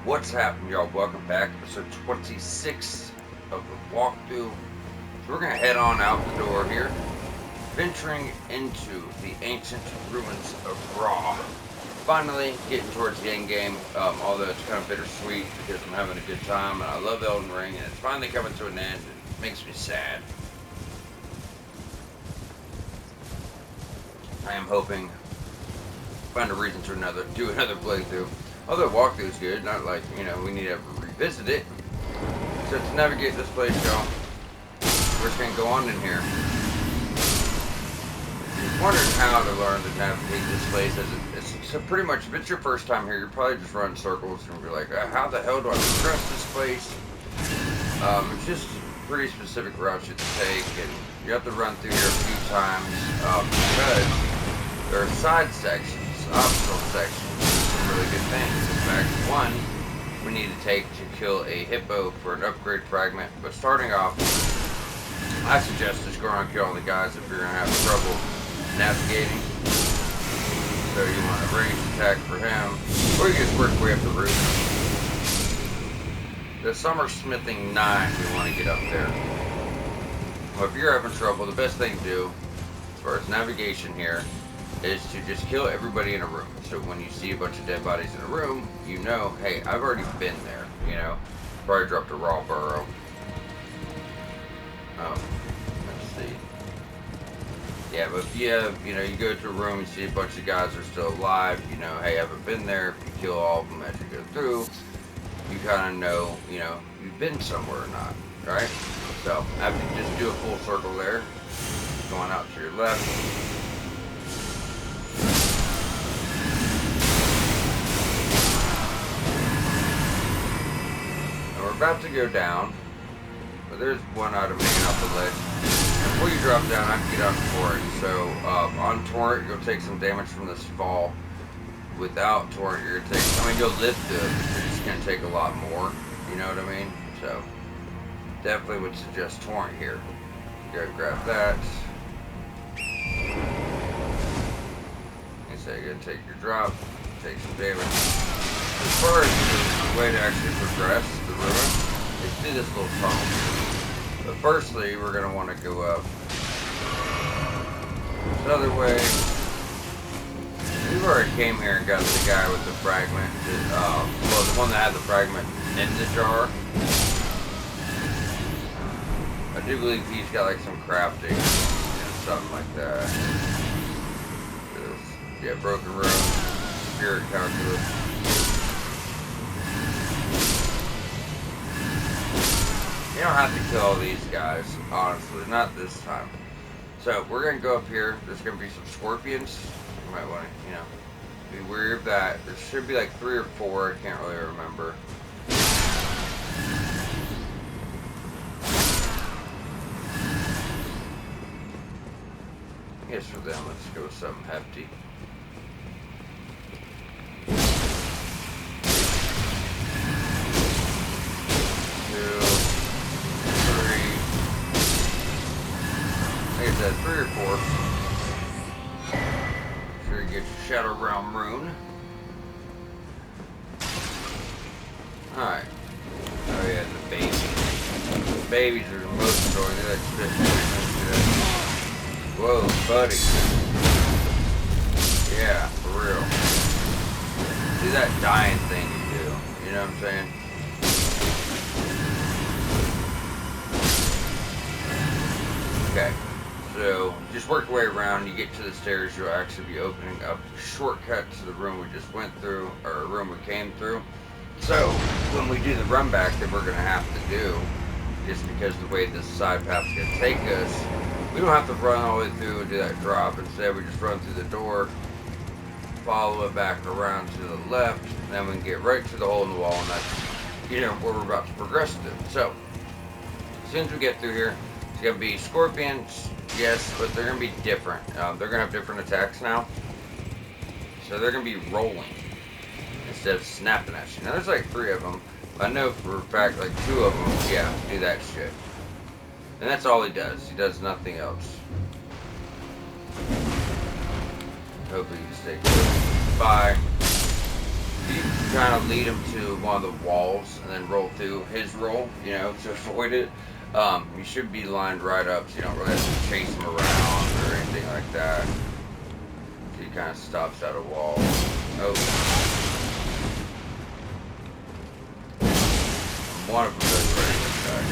What's happening, y'all? Welcome back. Episode 26 of the walkthrough. So we're gonna head on out the door here, venturing into the ancient ruins of Rauh. Finally getting towards the end game, although it's kind of bittersweet because I'm having a good time and I love Elden Ring, and it's finally coming to an end. It makes me sad. I am hoping find a reason to do another playthrough. Although walkthrough is good, not like, we need to revisit it. So to navigate this place, y'all, we're just going to go on in here. If you're wondering how to learn to navigate this place, so pretty much if it's your first time here, you're probably just running circles and be like, how the hell do I trust this place? It's just pretty specific routes you have to take, and you have to run through here a few times because there are side sections, optional sections, some really good things. In fact, one we need to take to kill a hippo for an upgrade fragment. But starting off, I suggest just go around and kill all the guys if you're going to have trouble navigating. So you want a range attack for him, or you just work your way up the roof. The summer smithing 9, we want to get up there. Well, if you're having trouble, the best thing to do, as far as navigation here, is to just kill everybody in a room. So when you see a bunch of dead bodies in a room, you know, hey, I've already been there, Probably dropped a raw burrow. Let's see. Yeah, but if you go to a room, you see a bunch of guys are still alive, hey, I haven't been there. If you kill all of them as you go through, you kind of know, you've been somewhere or not, right? So after you just do a full circle there, going out to your left, about to go down, but there's one item hanging off the ledge. And before you drop down, I have to get on Torrent. So on Torrent, you'll take some damage from this fall. Without Torrent, you'll live through it, but you're just going to take a lot more. You know what I mean? So definitely would suggest Torrent here. Go grab that. So you're going to take your drop, take some damage. As far as the way to actually progress the ruin is through this little tunnel. But firstly, we're going to want to go up this other way. We've already came here and got the guy with the fragment, the one that had the fragment in the jar. I do believe he's got like some crafting, something like that. Yeah, broken room, spirit calculus. You don't have to kill all these guys, honestly, not this time. So we're gonna go up here. There's gonna be some scorpions. You might want to, be wary of that. There should be like 3 or 4. I can't really remember. I guess for them, let's go with something hefty. Like I said, 3 or 4. Sure you get your Shadow Realm rune. Alright. Oh yeah, the babies. The babies are the most annoying. They're like spit. Whoa, buddy. Yeah, for real. Do that dying thing you do. You know what I'm saying? Okay. So, just work your way around, you get to the stairs, you'll actually be opening up a shortcut to the room we just went through, or a room we came through. So, when we do the run back that we're going to have to do, just because the way this side path's going to take us, we don't have to run all the way through and do that drop. Instead, we just run through the door, follow it back around to the left, and then we can get right to the hole in the wall, and that's, where we're about to progress to. So, as soon as we get through here, it's going to be scorpions, yes, but they're going to be different. They're going to have different attacks now. So they're going to be rolling instead of snapping at you. Now there's like 3 of them. I know for a fact like 2 of them, do that shit. And that's all he does. He does nothing else. Hopefully you stay good. Bye. You kind of lead him to one of the walls and then roll through his roll, you know, to avoid it. You should be lined right up so you don't really have to chase him around or anything like that. So he kind of stops at a wall. Oh. One of them goes right in this guy.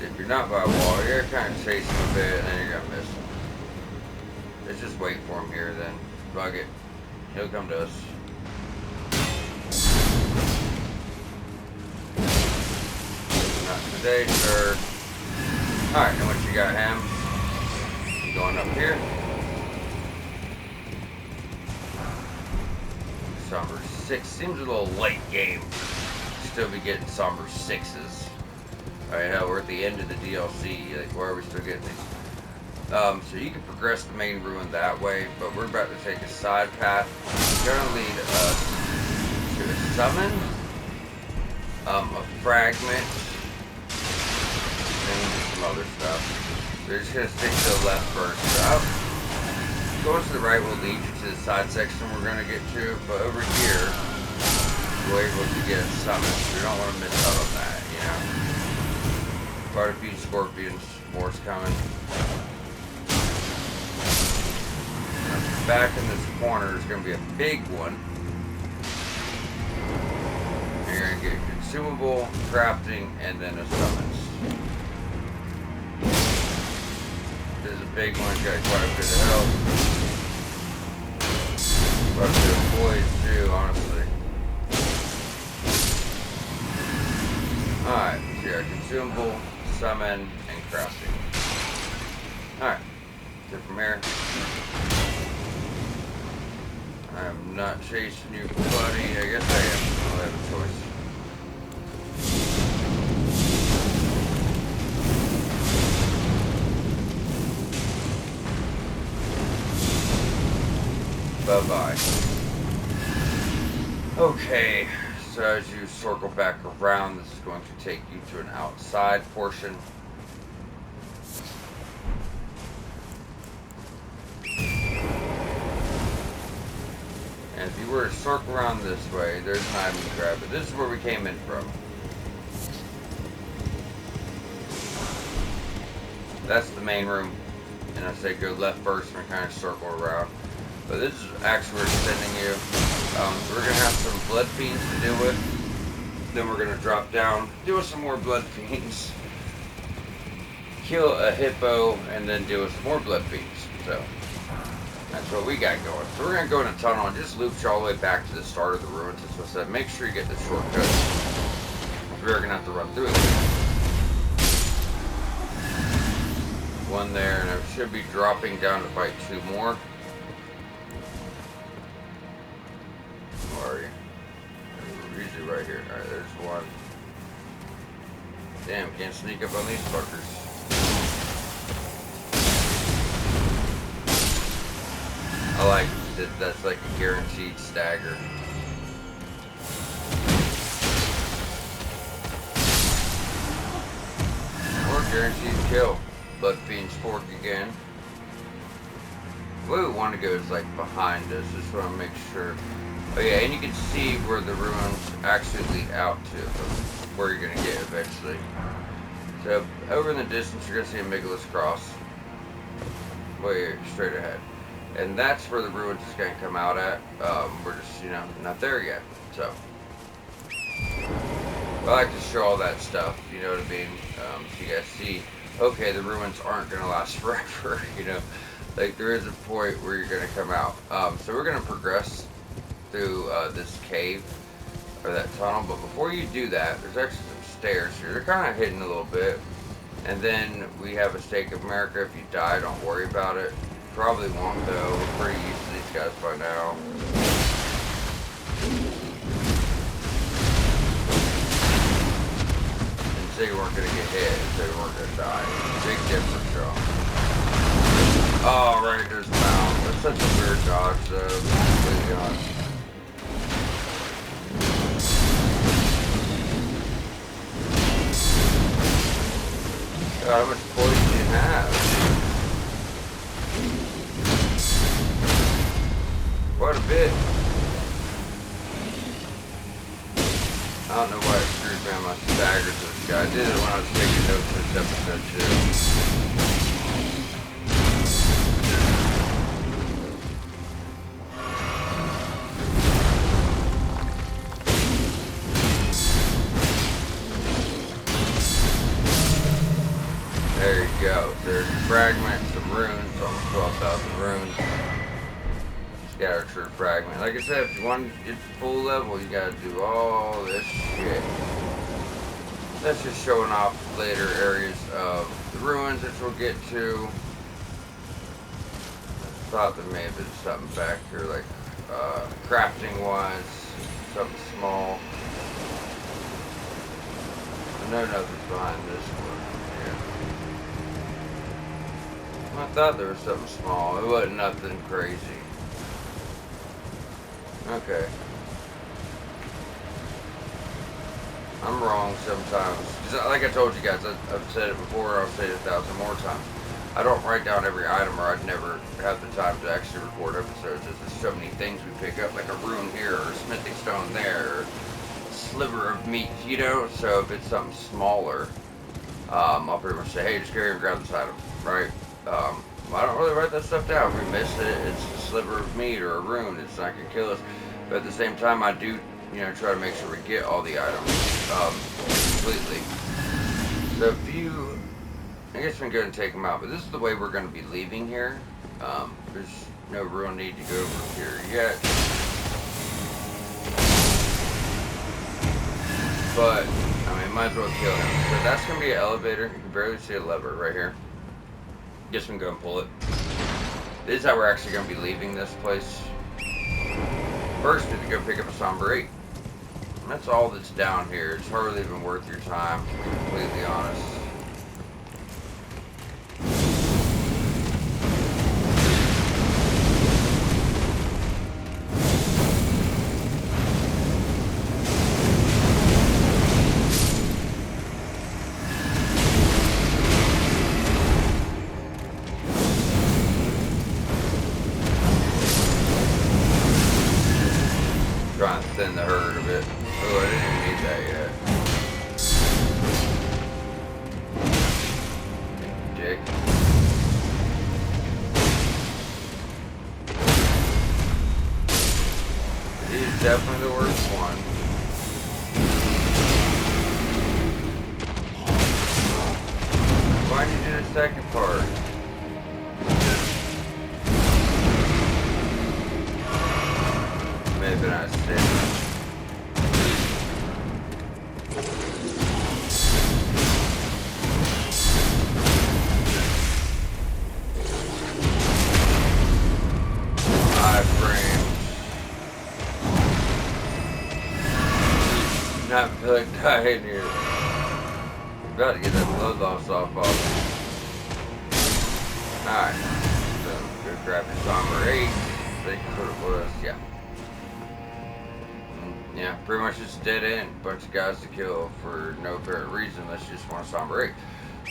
If you're not by a wall, you're kind of chase him a bit and then you're going to miss him. Let's just wait for him here then. Bug it. He'll come to us. Not today, sir. Alright, and once you got him, you going up here. Somber 6. Seems a little late game. Still be getting somber 6s. Alright, hell, we're at the end of the DLC. Like, why are we still getting these? So you can progress the main ruin that way, but we're about to take a side path. It's going to lead us to a summon, a fragment, and some other stuff. We're just going to stick to the left first. Going to the right will lead you to the side section we're going to get to, but over here, we're able to get a summon. We don't want to miss out on that, you know. Quite a few scorpions, more's coming. Back in this corner is going to be a big one. And you're going to get consumable, crafting, and then a summons. There's a big one, got quite a bit of health. Quite a bit of poise too, honestly. Alright, so you got consumable, summon, and crafting. Alright, so from here. I'm not chasing you, buddy. I guess I am. I'll have a choice. Bye-bye. Okay, so as you circle back around, this is going to take you to an outside portion. And if you were to circle around this way, there's an item to grab, but this is where we came in from. That's the main room. And I say go left first and kind of circle around. But this is actually where it's sending you. So we're going to have some blood fiends to deal with. Then we're going to drop down, deal with some more blood fiends. Kill a hippo, and then deal with some more blood fiends. So that's what we got going. So we're going to go in a tunnel and just loop you all the way back to the start of the ruins. That's what I said. Make sure you get the shortcut. We're going to have to run through it. One there, and I should be dropping down to fight two more. Where are you? They're usually right here. Alright, there's one. Damn, can't sneak up on these fuckers. I like that. That's like a guaranteed stagger. Or guaranteed kill. Blood Fiend Spork again. Where we want to go is like behind us. Just want to make sure. Oh yeah, and you can see where the ruins actually lead out to, where you're going to get eventually. So over in the distance, you're going to see a Migulus cross. Way straight ahead. And that's where the ruins is going to come out at. We're just, not there yet. So I like to show all that stuff, you know what I mean? So you guys see, okay, the ruins aren't going to last forever, Like there is a point where you're going to come out. So we're going to progress through this cave, or that tunnel. But before you do that, there's actually some stairs here. They're kind of hidden a little bit. And then we have a Stake of America. If you die, don't worry about it. Probably won't though. We're pretty used to these guys by now. And say you weren't going to get hit, and say you weren't going to die. Big difference, y'all. Oh, right, there's Mount. That's such a weird dodge, though. Completely honest. God, how much poison do you have? quite a bit. I don't know why it screwed me on my stagger to this guy. I did it when I was taking notes for this episode too. There you go. There's a fragment, some runes, almost 12,000 runes. Scatter true fragment. Like I said, if you want to get full level, you gotta do all this shit. That's just showing off later areas of the ruins, which we'll get to. I thought there may have been something back here, like crafting wise, something small. I know nothing's behind this one. I thought there was something small. It wasn't nothing crazy. Okay. I'm wrong sometimes. Like I told you guys, I've said it before, I'll say it 1,000 more times. I don't write down every item or I'd never have the time to actually record episodes. There's just so many things we pick up, like a rune here or a smithing stone there, or a sliver of meat, you know? So if it's something smaller, I'll pretty much say, hey, just go here and grab this item, right? I don't really write that stuff down. If we miss it, it's a sliver of meat or a rune. It's not going to kill us. But at the same time, I do, try to make sure we get all the items completely. So if you, I guess we can go ahead and take them out. But this is the way we're going to be leaving here. There's no real need to go over here yet. But, might as well kill him. So that's going to be an elevator. You can barely see a lever right here. Just gonna go and pull it. This is how we're actually gonna be leaving this place. First, we have to go pick up a Somber 8. And that's all that's down here. It's hardly even worth your time, to be completely honest. Trying to thin the herd a bit. Oh, I didn't even need that yet. Dick. He's definitely the worst one. Why'd you do the second part? Maybe not stick. Not feel like dying here. About to get that blood loss off of me. Alright. So, go grab the Somber 8. I think that's what it was. Yeah. Yeah, pretty much just dead end. Bunch of guys to kill for no apparent reason. Let's just want a Somber 8.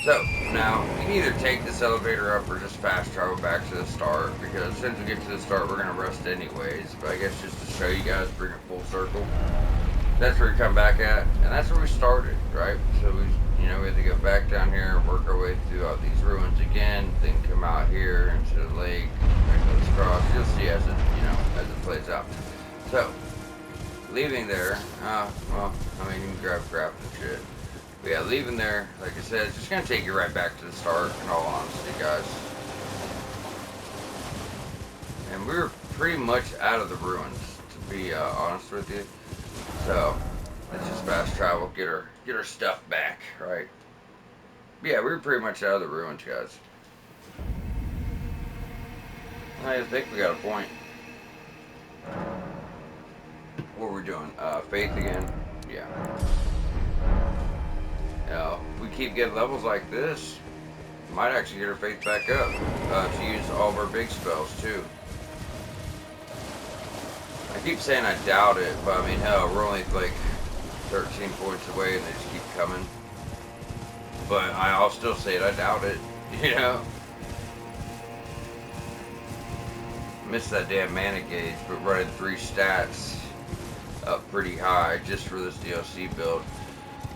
So, now, you can either take this elevator up or just fast travel back to the start. Because since we get to the start, we're going to rest anyways. But I guess just to show you guys, bring it full circle. That's where we come back at. And that's where we started, right? So, we had to go back down here and work our way through all these ruins again. Then come out here into the lake. Make those cross. You'll see as it, as it plays out. So, leaving there, you can grab crap and shit. But yeah, leaving there, like I said, it's just going to take you right back to the start, in all honesty, guys. And we were pretty much out of the ruins, to be honest with you. So, let's just fast travel, get our stuff back, right? But yeah, we were pretty much out of the ruins, guys. I think we got a point. What we're doing, faith again, yeah. If we keep getting levels like this, we might actually get our faith back up to use all of our big spells too. I keep saying I doubt it, but hell, we're only like 13 points away and they just keep coming. But I'll still say it, I doubt it, missed that damn mana gauge, but running 3 stats up pretty high just for this DLC build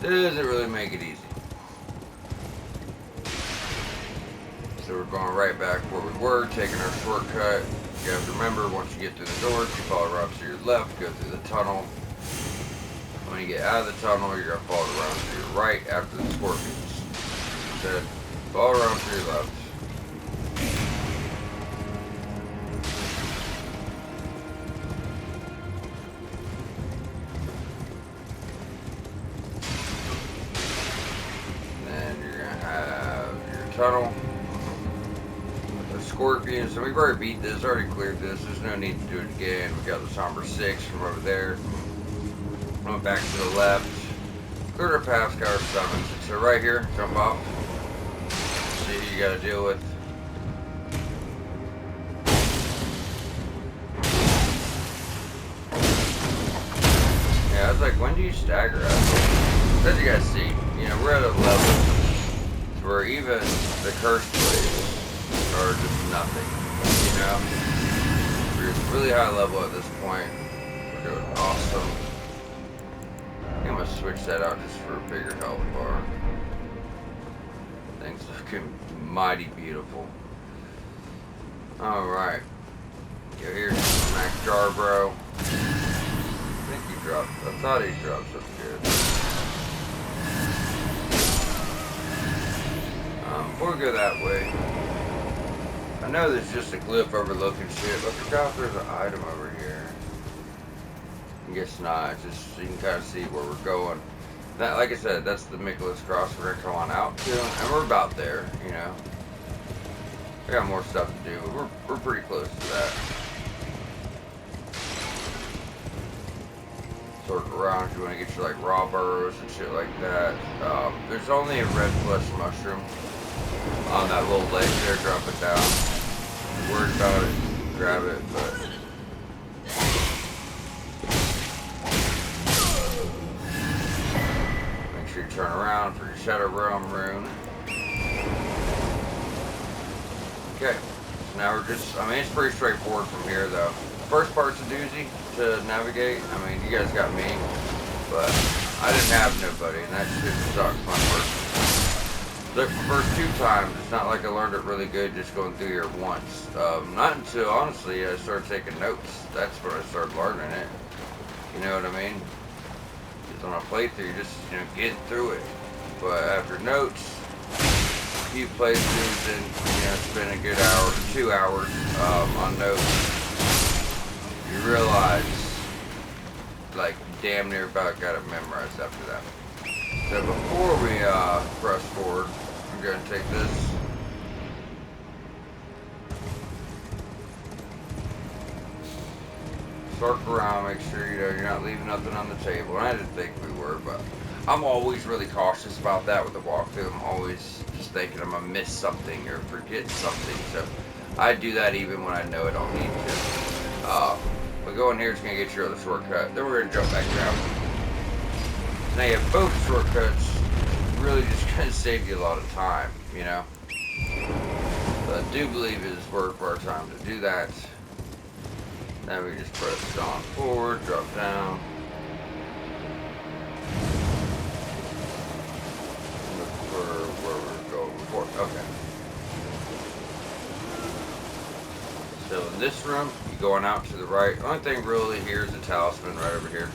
doesn't really make it easy. So we're going right back where we were, taking our shortcut. You have to remember, once you get through the doors, you follow around to your left, go through the tunnel. When you get out of the tunnel, you're going to follow around to your right after the scorpions. So follow around to your left. Then you're going to have your tunnel. Scorpions, so we've already beat this, already cleared this, there's no need to do it again. We got the Somber 6 from over there. Went back to the left. Cleared our path, got our summons. So right here, jump off. See who you gotta deal with. Yeah, I was like, when do you stagger us? As you guys see, you know, we're at a level where even the cursed blades are just nothing, you know? We're just really high level at this point. We're doing awesome. I think I'm gonna switch that out just for a bigger health bar. Things looking mighty beautiful. Alright. Go here, Max Jarbro. I think he dropped, I thought he dropped something good. Before we go that way, I know there's just a cliff overlooking shit, but I forgot there's an item over here. I guess not, just so you can kind of see where we're going. That, like I said, that's the Nicholas Cross we're going to come on out to, and we're about there, you know. We got more stuff to do, but we're pretty close to that. Sort around if you want to get your like raw burrows and shit like that. There's only a red flesh mushroom on that little ledge there, drop it down. Worried about it, grab it, but make sure you turn around for your Shadow Realm rune. Okay, so now we're just, I mean, it's pretty straightforward from here though. First part's a doozy to navigate. I mean, you guys got me, but I didn't have nobody, and that shit sucks my the first 2 times. It's not like I learned it really good just going through here once. Not until, honestly, I started taking notes. That's when I started learning it. You know what I mean? Because on a playthrough, you're just, you know, getting through it. But after notes, a few playthroughs, and, you know, spend a good hour, 2 hours on notes, you realize, like, damn near about got it memorized after that. So before we press forward, I'm going to take this. Circle around, make sure you know you're not leaving nothing on the table. And I didn't think we were, but I'm always really cautious about that with the walkthrough. I'm always just thinking I'm gonna miss something or forget something. So I do that even when I know I don't need to. But going here is gonna get your other shortcut. Then we're gonna jump back down. Now you have both shortcuts. Really just gonna save you a lot of time, you know. But I do believe it is worth our time to do that. Now we just press on forward, drop down. Look for where we're going before. Okay. So in this room, you're going out to the right. Only thing really here is a talisman right over here.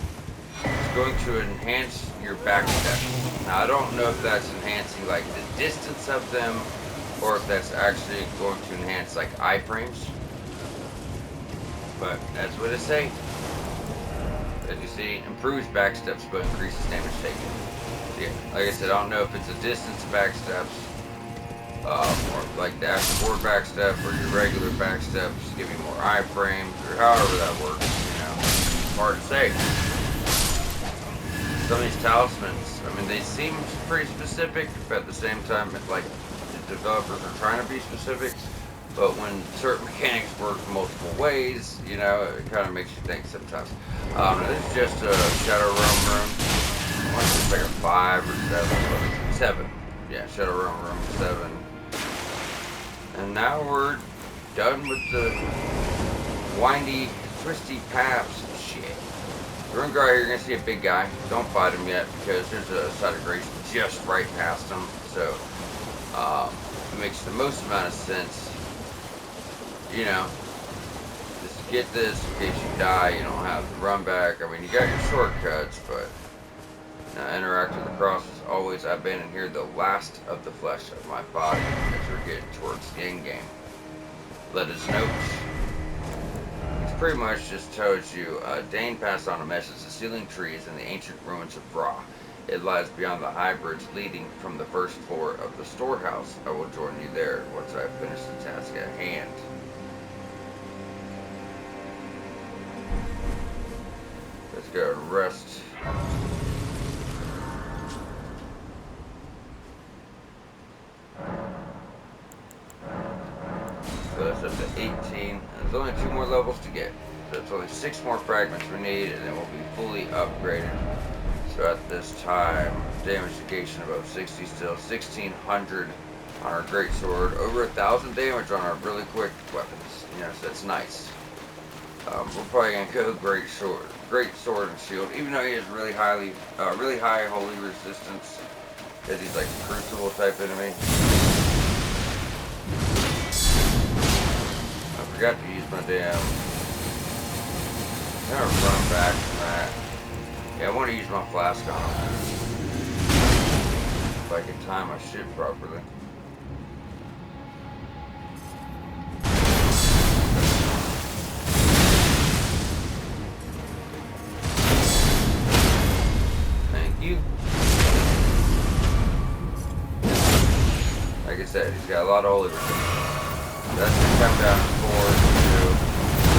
It's going to enhance your backstep. Now I don't know if that's enhancing like the distance of them, or if that's actually going to enhance like iframes. But that's what it say. As you see, improves backsteps but increases damage taken. So yeah, like I said, I don't know if it's a distance backsteps, or like the afterboard backstep, or your regular backsteps give you more iframes, or however that works. You know, it's hard to say. Some of these talismans, I mean, they seem pretty specific, but at the same time, it's like the developers are trying to be specific. But when certain mechanics work multiple ways, you know, it kind of makes you think sometimes. This is just a Shadow Realm room. I want to say it's like a 5 or 7. 7. Yeah, Shadow Realm room 7. And now we're done with the windy, twisty paths and shit. We're gonna go out here, you're gonna see a big guy. Don't fight him yet because there's a side of grace just right past him. So it makes the most amount of sense. You know, just get this in case you die, you don't have to run back. I mean, you got your shortcuts, but interact with the cross is always, I've been in here the last of the flesh of my body as we're getting towards the end game. Let us know. It pretty much just tells you, Dane passed on a message. The ceiling tree is in the ancient ruins of Rauh. It lies beyond the high bridge leading from the first floor of the storehouse. I will join you there once I finish the task at hand. Let's go and rest. So that's up to 18. There's only 2 more levels to get. So it's only 6 more fragments we need, and then we'll be fully upgraded. So at this time, damage negation above 60 still, 1600 on our great sword, over 1000 damage on our really quick weapons. You know, so that's nice. We're probably gonna go great sword and shield, even though he has really high holy resistance, because he's like a crucible type enemy. I forgot to use my damn. I'm gonna run back from that. Yeah, I want to use my flask on him. If I can time my shit properly. Thank you. Like I said, he's got a lot of holy resistance. That's gonna come down to 4, 2,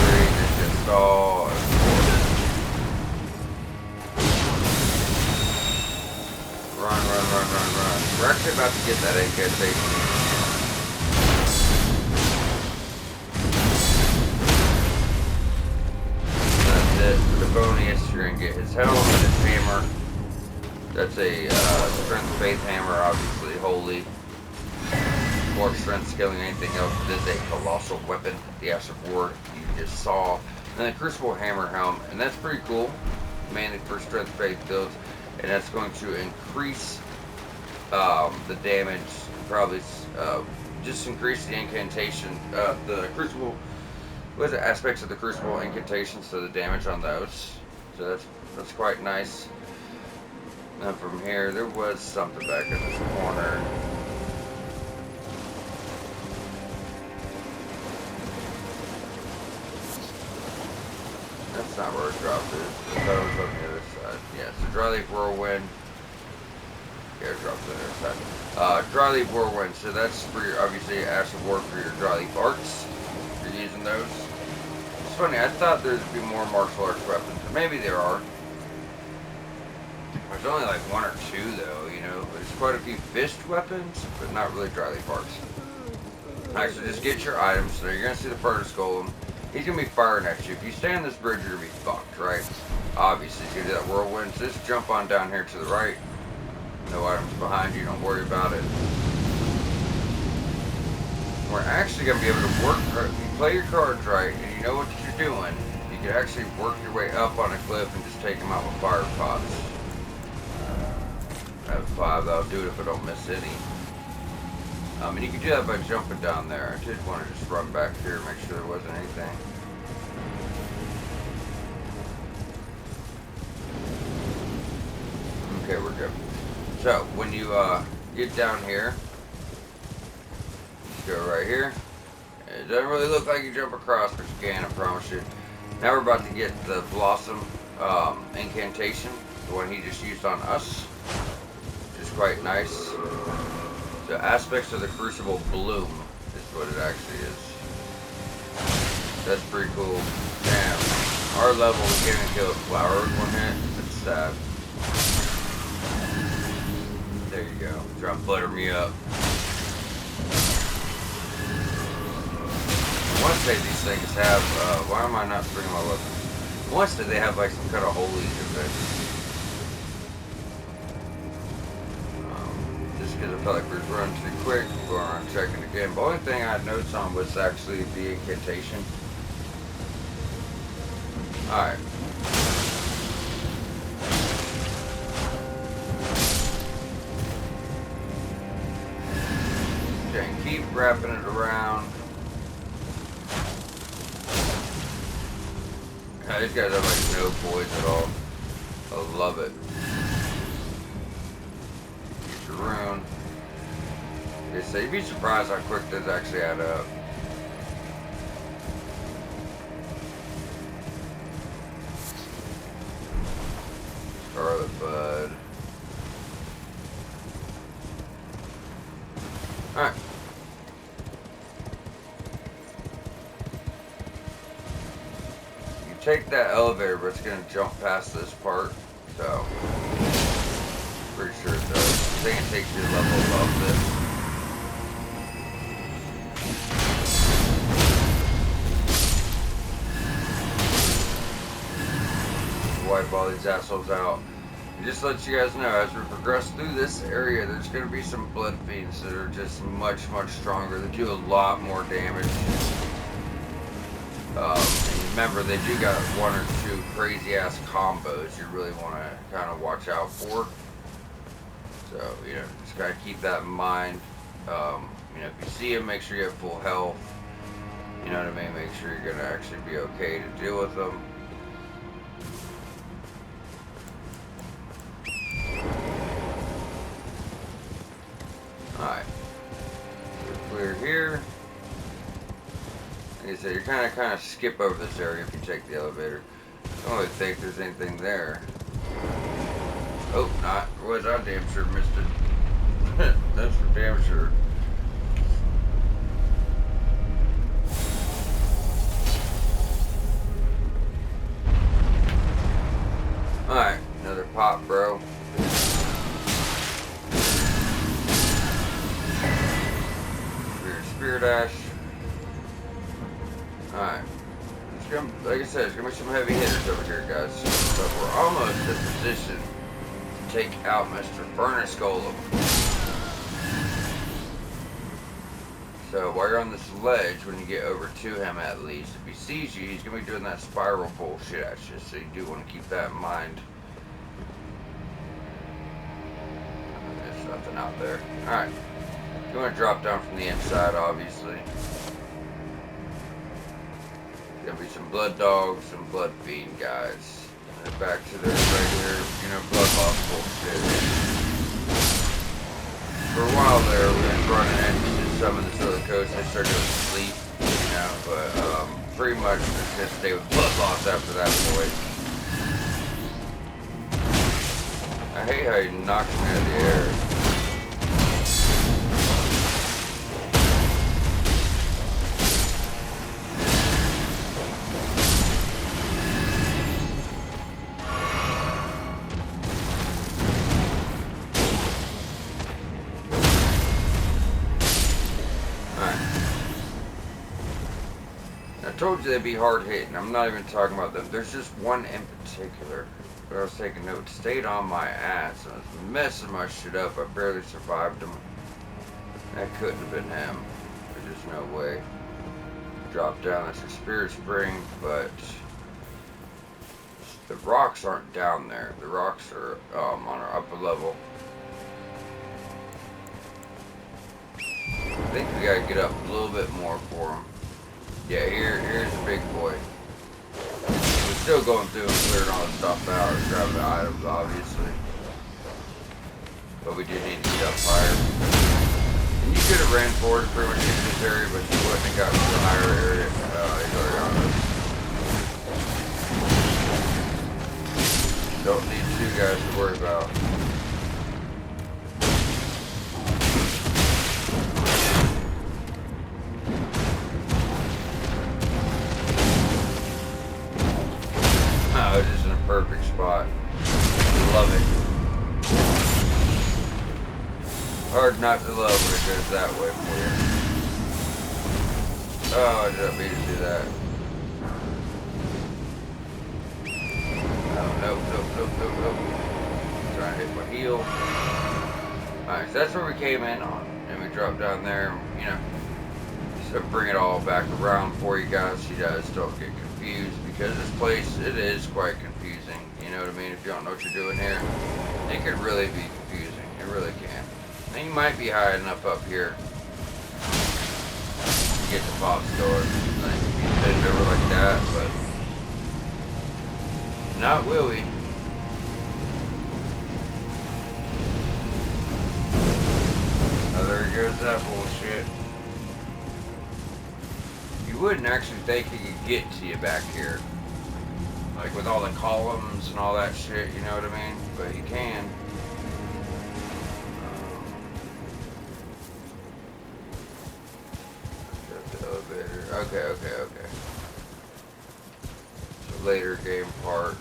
3, then just all and 4. Run. We're actually about to get that incantation. That's it. For the bonus, you're gonna get his helm and his hammer. That's a strength faith hammer, obviously holy. More strength scaling than anything else. It is a colossal weapon, the Ash of War you just saw. And the Crucible Hammer Helm, and that's pretty cool, mainly for strength faith builds. And that's going to increase the damage, probably just increase the incantation, the Crucible, aspects of the Crucible incantation, so the damage on those. So that's quite nice. Now from here, there was something back in this corner. That's not where it dropped is. I thought it was on the other side. Yeah, so dry leaf whirlwind. Yeah, it dropped on the other side. Dry leaf whirlwind. So that's for your, obviously, Ash of War for your dry leaf arts. If you're using those. It's funny, I thought there'd be more martial arts weapons. Maybe there are. There's only like 1 or 2 though, you know. There's quite a few fist weapons, but not really dry leaf arts. Alright, so just get your items. So you're going to see the furnace golem. He's going to be firing at you. If you stay on this bridge, you're going to be fucked, right? Obviously, he's going to do that whirlwind. So just jump on down here to the right. No items behind you. Don't worry about it. We're actually going to be able to work. If you play your cards right and you know what you're doing, you can actually work your way up on a cliff and just take them out with fire pots. I have 5. That'll do it if I don't miss any. And you can do that by jumping down there. I did want to just run back here and make sure there wasn't anything. Okay, we're good. So, when you get down here, just go right here. It doesn't really look like you jump across, but you can, I promise you. Now we're about to get the Blossom incantation, the one he just used on us, which is quite nice. So aspects of the Crucible bloom is what it actually is. That's pretty cool. Damn. Our level, we can't even kill a flower with 1 hit. That's sad. There you go. Try to butter me up. I want to say these things have, why am I not bringing my weapons? I want to say they have like some kind of holy event. Because I felt like we were running too quick, going around checking again. The only thing I had notes on was actually the incantation. Alright. Okay, keep wrapping it around. These guys have like no voids at all. I love it. Get your rune. So you'd be surprised how quick those actually add up. Scarlet Bud. Alright. You take that elevator, but it's going to jump past this part. So, pretty sure it does. I think it takes you a level above this. Wipe all these assholes out. And just to let you guys know, as we progress through this area, there's going to be some blood fiends that are just much stronger. They do a lot more damage. And remember, they do got one or two crazy ass combos you really want to kind of watch out for. So, you know, just gotta keep that in mind. You know, if you see them, make sure you have full health. You know what I mean? Make sure you're gonna actually be okay to deal with them. Alright. We're clear here. Like I said, you're kind of skip over this area if you take the elevator. I don't really think there's anything there. Oh, not. Was I damn sure missed it. That's for damn sure. Alright, another pop, bro. Spirit Ash. Alright. Like I said, there's gonna be some heavy hitters over here, guys. But we're almost in position to take out Mr. Furnace Golem. So while you're on this ledge, when you get over to him at least, if he sees you, he's gonna be doing that spiral bullshit at you. So you do want to keep that in mind. There's nothing out there. Alright. You want to drop down from the inside, obviously. There's gonna be some blood dogs, some blood fiend guys. And back to their regular, you know, blood loss bullshit. For a while there, we were running into some of this other coast. They started to sleep, you know, but pretty much it's gonna stay with blood loss after that point. I hate how he knocks me out of the air. I told you they'd be hard hitting. I'm not even talking about them. There's just one in particular where I was taking notes. Stayed on my ass. I was messing my shit up. I barely survived him. That couldn't have been him. There's just no way. Drop down. That's a spirit spring, but the rocks aren't down there. The rocks are on our upper level. I think we gotta get up a little bit more for him. Yeah, here's the big boy. We're still going through and clearing all the stuff out, grabbing the items, obviously. But we did need to get up higher. And you could have ran forward pretty much into this area, but you wouldn't have gotten to the higher area. He's already on us. Don't need two guys to worry about. Just in a perfect spot. Love it. Hard not to love when it goes that way for you. Oh, I didn't mean to do that. Oh, nope. Trying to hit my heel. Alright, so that's where we came in on. And we dropped down there, you know. to bring it all back around for you guys so you guys don't get confused, because this place, it is quite confusing. You know what I mean? If you don't know what you're doing here, it could really be confusing. It really can. And you might be high enough up here to get the Pop's door. Like, you can bend over like that, but not will we. Oh, there goes that bullshit. You wouldn't actually think he could get to you back here. Like with all the columns and all that shit, you know what I mean? But he can. The elevator. Okay. So later game part.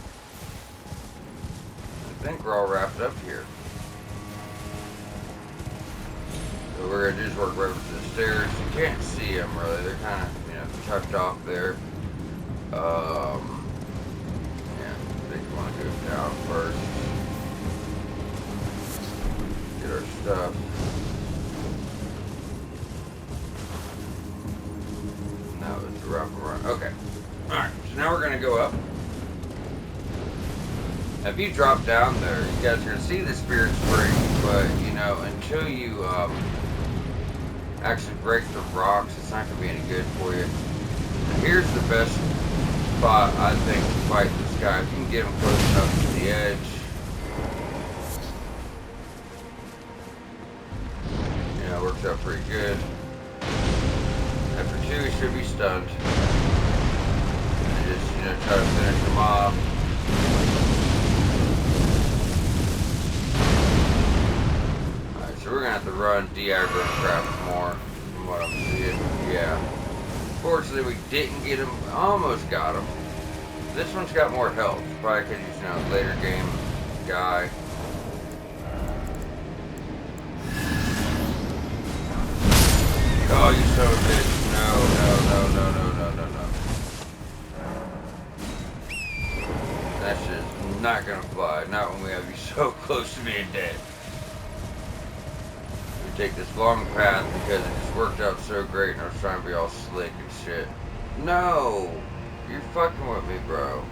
I think we're all wrapped up here. So we're gonna just work right up to the stairs. You can't see them really. They're kind of, tucked off there. Yeah, I think we want to go down first. Get our stuff. That was the wrap around. Okay. Alright, so now we're gonna go up. If you drop down there, you guys are gonna see the spirit spring, but until you actually break the rocks, it's not gonna be any good for you. Here's the best spot, I think, to fight this guy. If you can get him close enough to the edge. Yeah, it works out pretty good. After 2, he should be stunned. And just, try to finish him off. Alright, so we're gonna have to run de-aggro crap more, from what I'm seeing. Yeah. Fortunately, we didn't get him. Almost got him. This one's got more health. Probably because he's, later game guy. Oh, you son of a bitch. No. That's just not gonna fly. Not when we have you so close to being dead. We take this long path because it just worked out so great and I was trying to be all slick and shit. No! You're fucking with me, bro.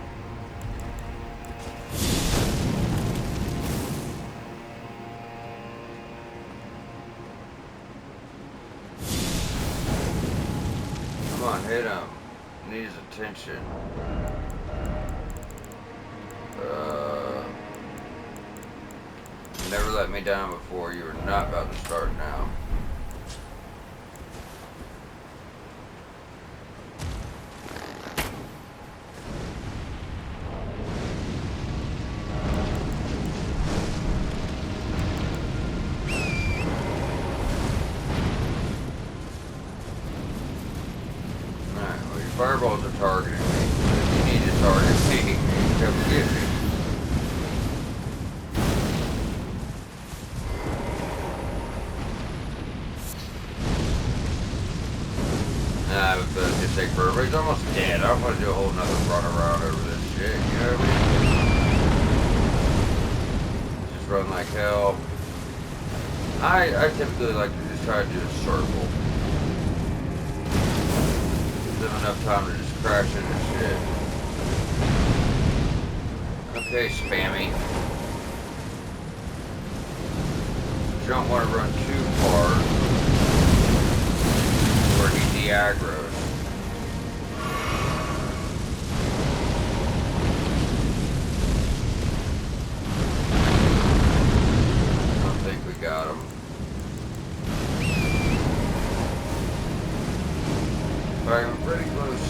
Come on, hit him. Need his attention. Never let me down before. You are not about to start now. Alright, well, your fireballs are targeting me. You need to target me. Come get me. Nah, but it's gonna take forever. He's almost dead. I don't want to do a whole nother run around over this shit, you know what I mean? Just run like hell. I typically like to just try to do a circle. Give them enough time to just crash into shit. Okay, spammy. You don't want to run too far where he de-aggroes. I don't think we got him. Alright, I'm pretty close.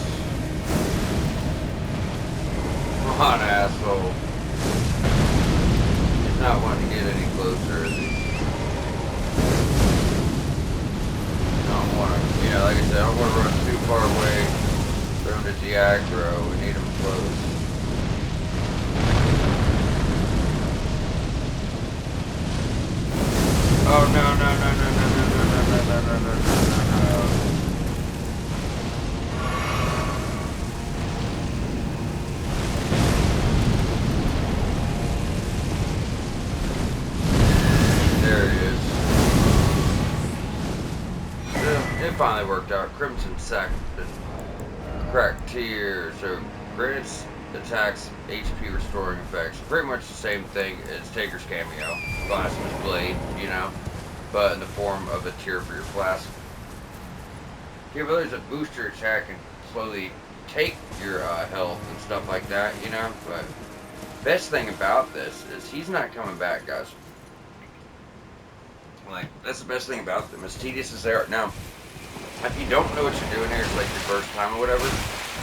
Come on, asshole. He's not wanting to get any closer, is he? Like I said, I don't want to run too far away from the de-aggro. We need him close. Oh no. There he is. If finally worked out. Crimson Sect and Crack Tear. So grants attacks HP restoring effects. Pretty much the same thing as Taker's cameo. Blasphemous Blade, you know, but in the form of a tear for your flask. Give others a booster attack and slowly take your health and stuff like that, you know. But best thing about this is he's not coming back, guys. Like, that's the best thing about them. As tedious as they are. Now, if you don't know what you're doing here, it's like your first time or whatever,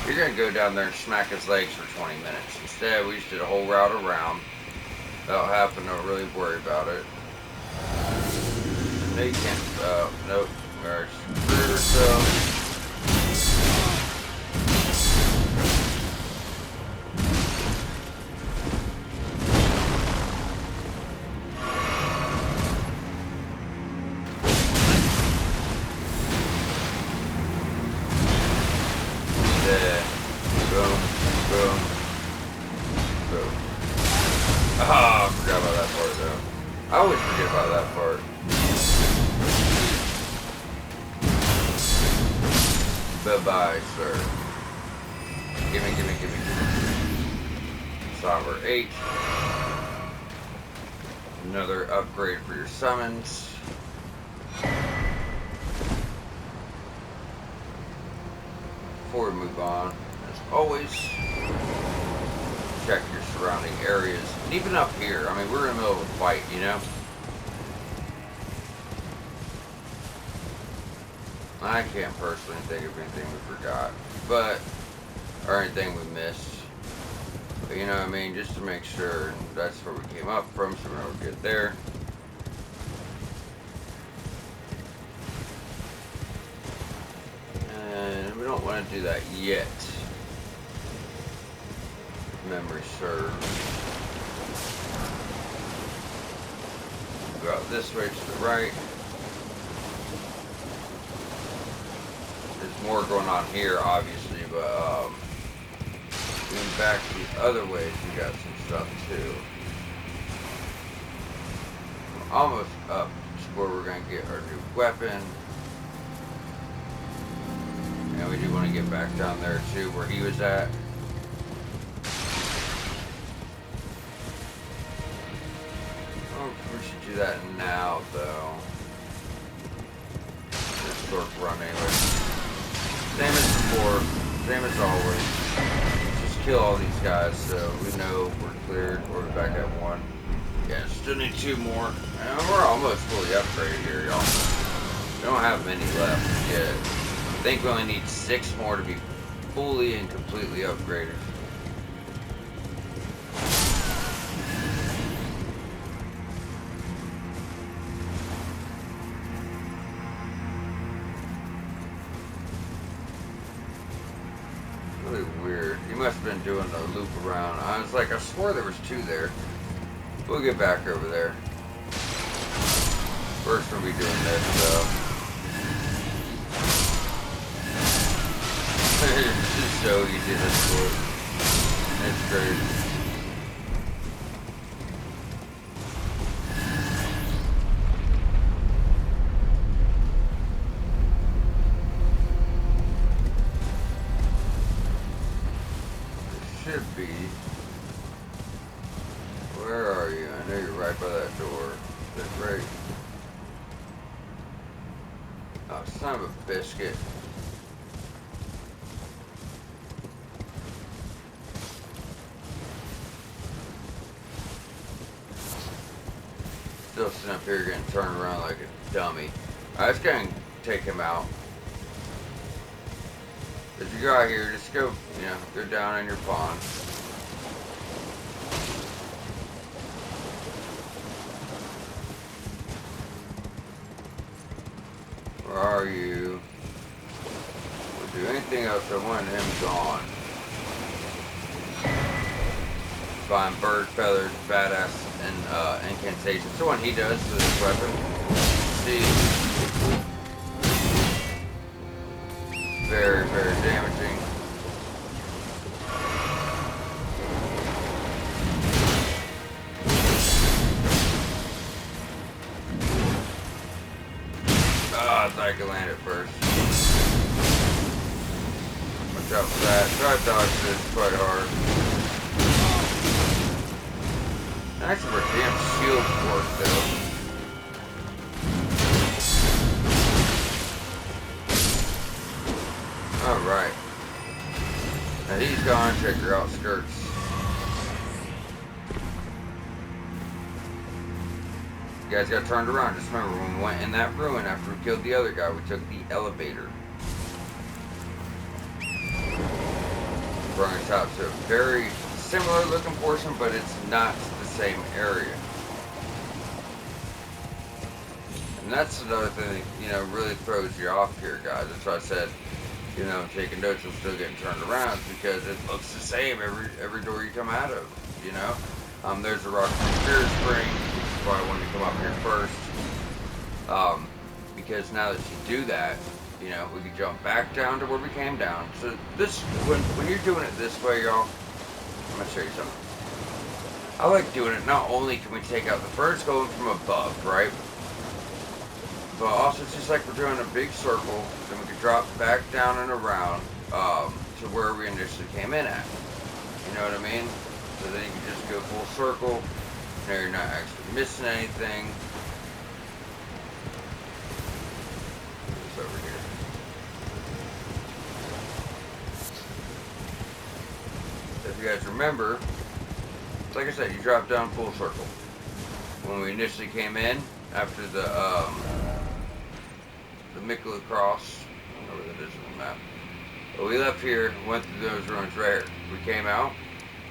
you're going to go down there and smack his legs for 20 minutes. Instead, we just did a whole route around without having to really worry about it. They can't, nope, we're screwed ourselves. I forgot about that part though. I always forget about that part. Bye-bye, sir. Gimme. Somber 8. Another upgrade for your summons. Before we move on, as always, check your surrounding areas. And even up here, I mean, we're in the middle of a fight, you know? I can't personally think of anything we forgot, or anything we missed. But you know what I mean, just to make sure that's where we came up from, so we're not good there. And we don't want to do that yet. Memory serves. Go out this way to the right. There's more going on here, obviously, but going back the other ways, we got some stuff too. We're almost up to where we're going to get our new weapon. And we do want to get back down there too, where he was at. We should do that now, though. This short run anyway. Same as before, same as always. Just kill all these guys so we know we're cleared. We're back at 1. Yeah, still need 2 more. And we're almost fully upgraded here, y'all. We don't have many left yet. I think we only need 6 more to be fully and completely upgraded. Really weird. He must have been doing a loop around. I was like, I swore there was 2 there. We'll get back over there. First we'll be doing this, though. It's just so easy to sport. It's great. Should be. Where are you? I know you're right by that door. That's right. Oh, son of a biscuit. Still sitting up here getting turned around like a dummy. I was going to take him out. If you go out here, just go, go down in your pond. Where are you? We'll do anything else. I want him gone. Find bird feathers, badass, and incantations. So when he does with his weapon, see. Very, very damaging. Ah, I thought I could land it first. watch out for that. Try to dodge this quite hard. Nice of our damn shield work, though. Alright. Now he's gone. Check your outskirts. You guys got turned around. Just remember, when we went in that ruin after we killed the other guy, we took the elevator. Brought us out to a very similar looking portion, but it's not the same area. And that's another thing that, really throws you off here, guys. That's why I said, taking notes and still getting turned around, because it looks the same every door you come out of, There's a rock spirit spring, which is why I wanted to come up here first. Because now that you do that, we can jump back down to where we came down. So this, when you're doing it this way, y'all, I'm gonna show you something. I like doing it. Not only can we take out the birds going from above, right? But also it's just like we're doing a big circle, then we can drop back down and around to where we initially came in at. You know what I mean? So then you can just go full circle. Now you're not actually missing anything. It's over here. If you guys remember, like I said, you drop down full circle. When we initially came in, after the Mikula Cross, whatever that is on the map. But we left here, went through those ruins right here. We came out,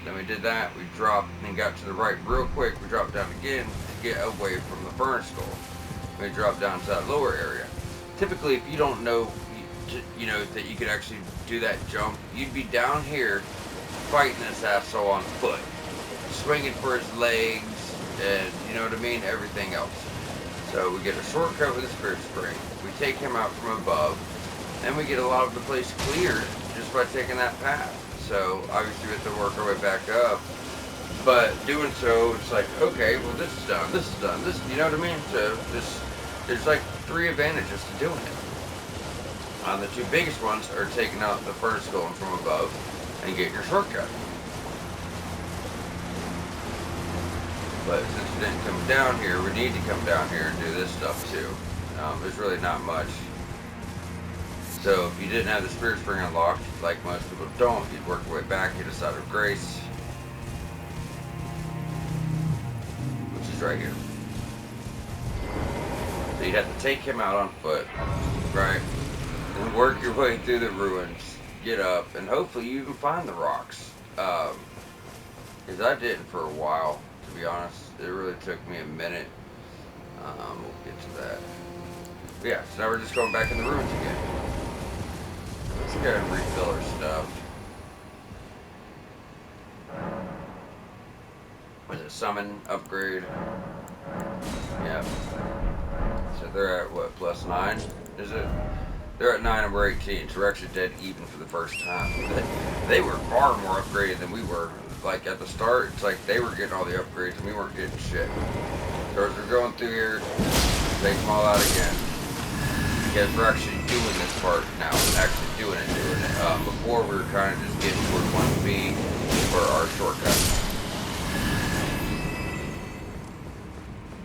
then we did that, we dropped, and got to the right real quick. We dropped down again to get away from the furnace skull. We dropped down to that lower area. Typically, if you don't know, that you could actually do that jump, you'd be down here fighting this asshole on foot, swinging for his legs, and everything else. So we get a shortcut with the spirit spring. We take him out from above, and we get a lot of the place cleared just by taking that path. So obviously we have to work our way back up, but doing so, it's like, okay, well this is done, this is done, this, you know what I mean? So there's like 3 advantages to doing it. The 2 biggest ones are taking out the furnace going from above and getting your shortcut. But since we didn't come down here, we need to come down here and do this stuff too. There's really not much. So if you didn't have the spirit spring unlocked, like most people don't, you'd work your way back, get a side of grace, which is right here. So you'd have to take him out on foot, right? And work your way through the ruins, get up, and hopefully you even find the rocks. Because I didn't for a while. To be honest, it really took me a minute. We'll get to that. But yeah, so now we're just going back in the ruins again. Let's go and refill our stuff. Was it summon upgrade? Yeah. So they're at what, +9? Is it? They're at 9 and we're 18, so we're actually dead even for the first time. They were far more upgraded than we were. Like at the start, it's like they were getting all the upgrades and we weren't getting shit. So as we're going through here, take them all out again. Because we're actually doing this part now, actually doing it. Before we were kind of just getting where we want to be for our shortcut.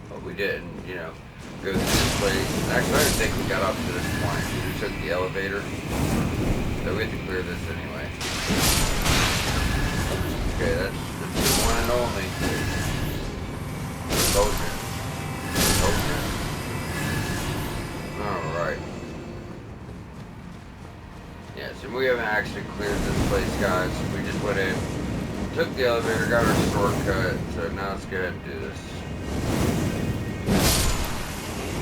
But we did, and go through this place. Actually, I didn't think we got up to this point. We took the elevator. So we had to clear this anyway. Okay, that's the one and only. Told you. Alright. Yeah, so we haven't actually cleared this place, guys. We just went in, took the elevator, got our shortcut, so now let's go ahead and do this.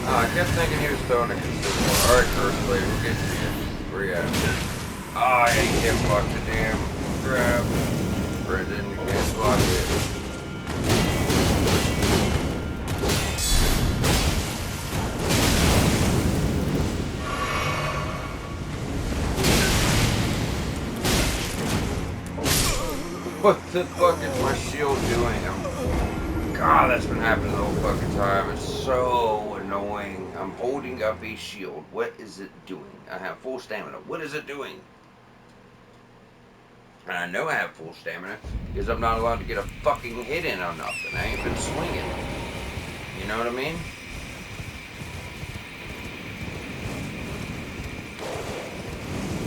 Oh, I kept thinking he was throwing a consumable. Alright, Curse Blade, we'll get to you. Where you at? Oh, yeah, you can't block the damn grab. Brendan, you can't block it. What the fuck is my shield doing? God, that's been happening the whole fucking time. It's so annoying. I'm holding up a shield. What is it doing? I have full stamina. What is it doing? And I know I have full stamina because I'm not allowed to get a fucking hit in on nothing. I ain't been swinging. You know what I mean?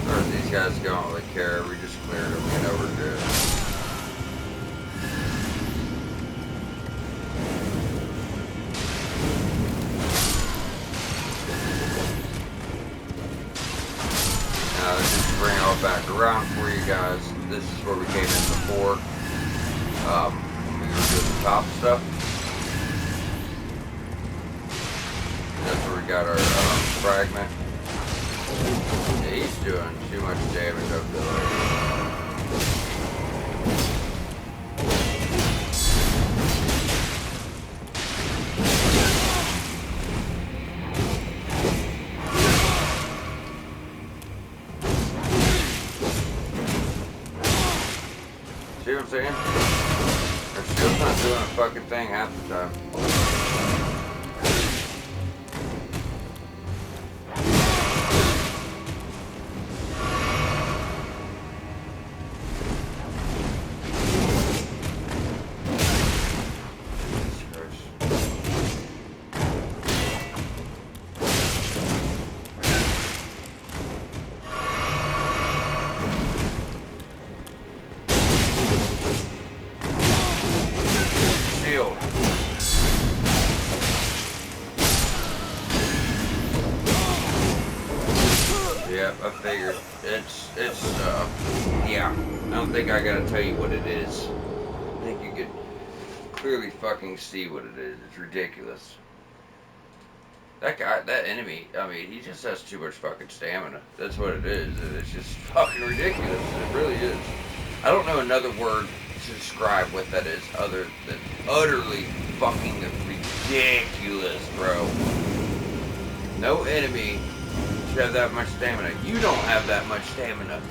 Or these guys don't really care. We just cleared them. You know we're good. Now just to bring it all back around for you guys. This is where we came in before. When we were doing the top stuff. That's where we got our fragment. Yeah, he's doing too much damage up there. See what I'm saying? Our shield's not doing a fucking thing half the time. Yep, I figured. Yeah. I don't think I gotta tell you what it is. I think you could clearly fucking see what it is. It's ridiculous. That guy, that enemy, I mean, he just has too much fucking stamina. That's what it is. And it's just fucking ridiculous. It really is. I don't know another word to describe what that is other than utterly fucking ridiculous, bro. No enemy should have that much stamina. You don't have that much stamina.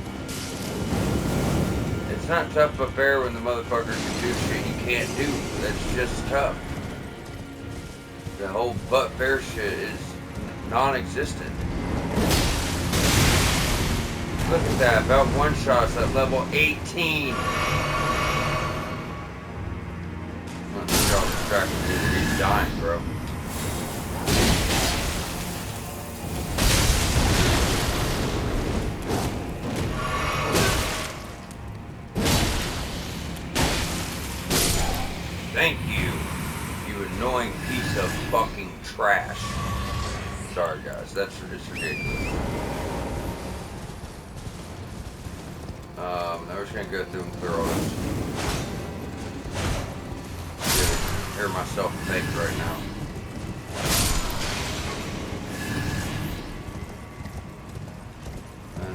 It's not tough but fair when the motherfucker can do shit you can't do. That's just tough. The whole but fair shit is non-existent. Look at that, about one shots at level 18. Let's go distracted. He's dying, bro. Thank you, you annoying piece of fucking trash. Sorry guys, that's just ridiculous. Now we're just gonna go through and clear all this. Hear myself think right now.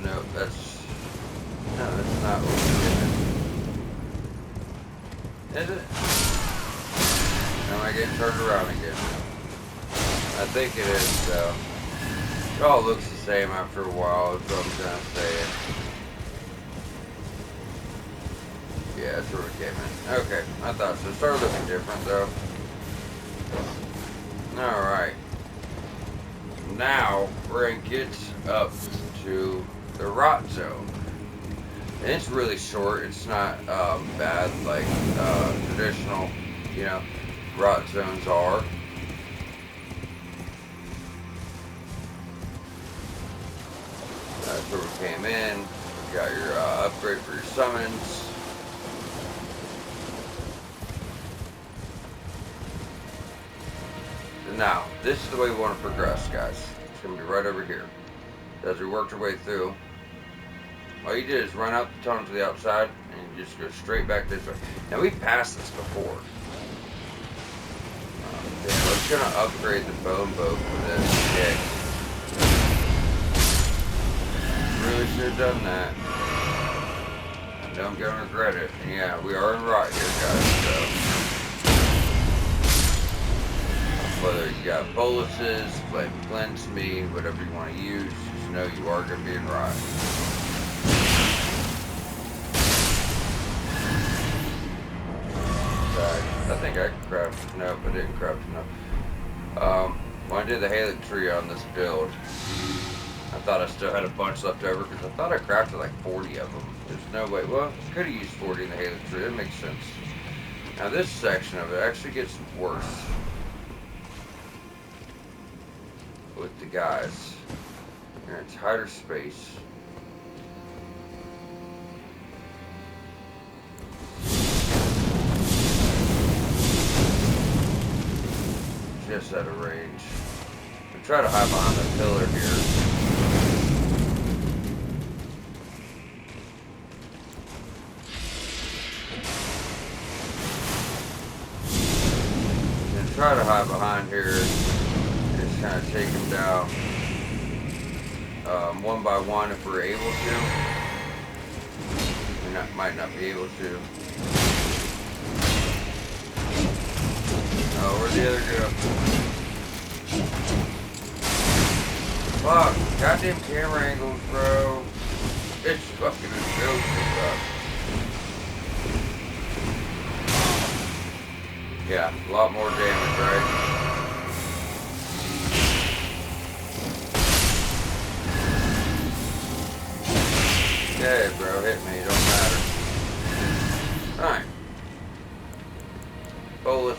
No, that's not what we're doing. Is it? Am I getting turned around again? I think it is, though. It all looks the same after a while, that's what I'm trying to say. Yeah, that's where we came in. Okay, I thought so. It started looking different, though. Alright. Now, we're going to get up to the rot zone. And it's really short. It's not bad like traditional, you know, rot zones are. That's where we came in. You got your upgrade for your summons. Now, this is the way we want to progress, guys. It's going to be right over here. As we work our way through, all you do is run out the tunnel to the outside and you just go straight back this way. Now, we've passed this before. Okay, we're just going to upgrade the bone bow for this shit. Really should have done that. I know I'm going to regret it. And yeah, we are in rot here, guys, so. Whether you got boluses, flame cleanse me, whatever you want to use, just know you are going to be in rot. I think I can craft. Nope, I didn't craft enough. When I did the erdtree on this build, I thought I still had a bunch left over because I thought I crafted like 40 of them. There's no way. Well, could have used 40 in the Halo tree. That makes sense. Now this section of it actually gets worse with the guys. You're in a tighter space. Just out of range. I try to hide behind the pillar here. And try to hide behind here. Just kind of take them down one by one if we're able to. We might not be able to. Oh, where'd the other go? Fuck, goddamn camera angles, bro. It's fucking a joke, yeah, a lot more damage, right? Okay, bro, hit me, don't matter. Alright. Bolus.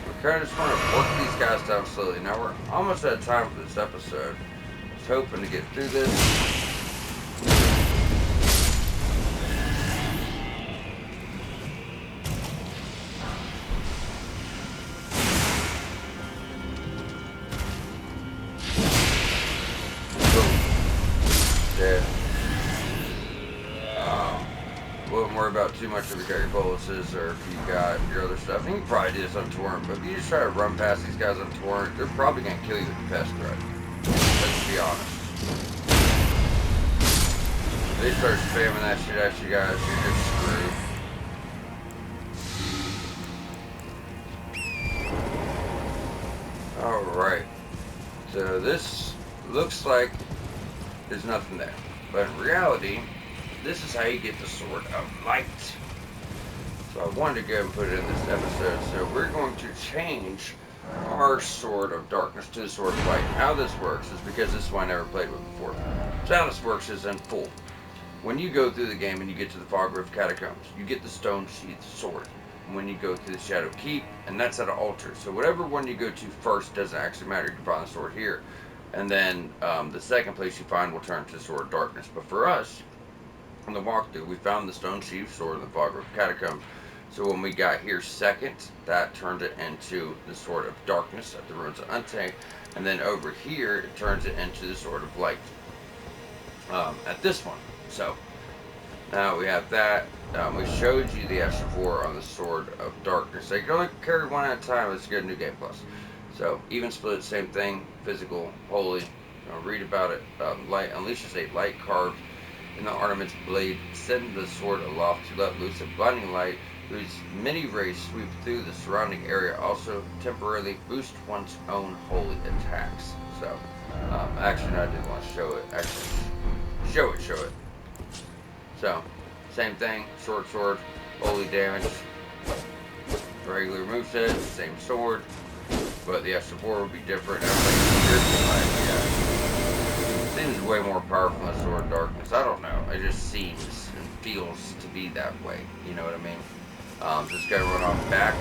We kind of just want to work these guys down slowly. Now we're almost out of time for this episode. I was hoping to get through this. Wouldn't worry about too much if you got your boluses or if you got your other stuff. And you can probably do this on torrent, but if you just try to run past these guys on torrent, they're probably going to kill you with the pest threat. Let's be honest. If they start spamming that shit at you guys, you're just screwed. Alright. So this looks like there's nothing there. But in reality, this is how you get the Sword of Light. So I wanted to go and put it in this episode. So we're going to change our Sword of Darkness to the Sword of Light. And how this works is because this is one I never played with before. So how this works is in full. When you go through the game and you get to the Fog Rift Catacombs, you get the Stone Sheath Sword. And when you go through the Shadow Keep, and that's at an altar. So whatever one you go to first doesn't actually matter. You can find the sword here. And then the second place you find will turn to the Sword of Darkness. But for us, on the walkthrough, we found the Stone Sheath Sword in the Fog Rift Catacombs. So when we got here second, that turned it into the Sword of Darkness at the Ruins of Untamed. And then over here, it turns it into the Sword of Light at this one. So now we have that. We showed you the extra 4 on the Sword of Darkness. They can only carry one at a time. Let's get a new game plus. So even split, same thing. Physical, holy. Read about it. Light unleashes a light carved in the ornament's blade. Send the sword aloft to let loose a blinding light whose many rays sweep through the surrounding area. Also temporarily boost one's own holy attacks. So actually, no, I didn't want to show it. Actually, show it. So same thing. Short sword, holy damage. Regular moveset, same sword. But the extra 4 would be different. Seems way more powerful than Sword of Darkness. I don't know. It just seems and feels to be that way. You know what I mean? Just gotta run off back.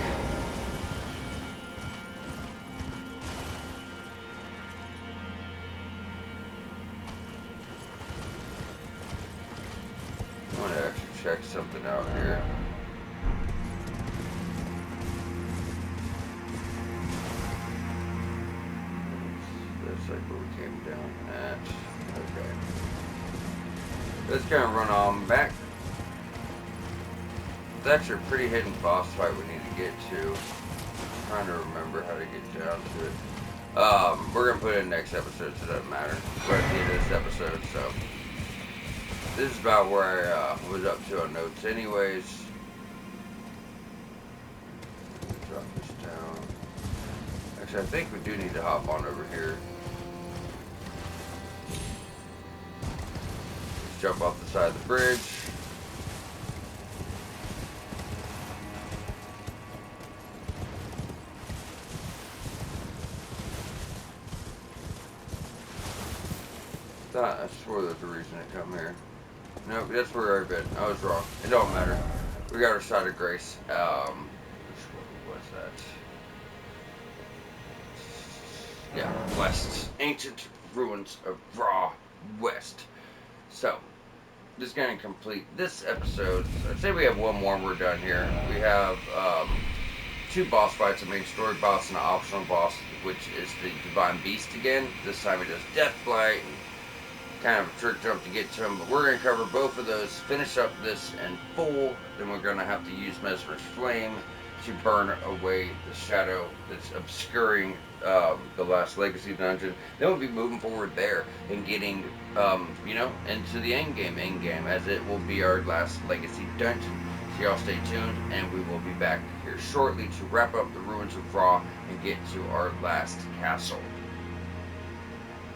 I want to actually check something out here. Like where we came down at. Okay. Let's kind of run on back. It's actually a pretty hidden boss fight we need to get to. I'm trying to remember how to get down to it. We're gonna put it in next episode, so it doesn't matter. We're at the end of this episode, so this is about where I was up to on notes anyways. Drop this down. Actually, I think we do need to hop on over here. Jump off the side of the bridge. I swore there's a reason to come here. No, that's where I've been. I was wrong. It don't matter. We got our side of grace. Which one was that? Yeah, West. Ancient ruins of Rauh West. So, just going to complete this episode. So I'd say we have one more and we're done here. We have two boss fights, a main story boss and an optional boss, which is the Divine Beast again. This time it does Death Blight and kind of a trick jump to get to him. But we're going to cover both of those, finish up this in full. Then we're going to have to use Mesmer's Flame to burn away the shadow that's obscuring the last Legacy dungeon. Then we'll be moving forward there and getting, into the end game, as it will be our last Legacy dungeon. So y'all stay tuned, and we will be back here shortly to wrap up the ruins of Rauh and get to our last castle.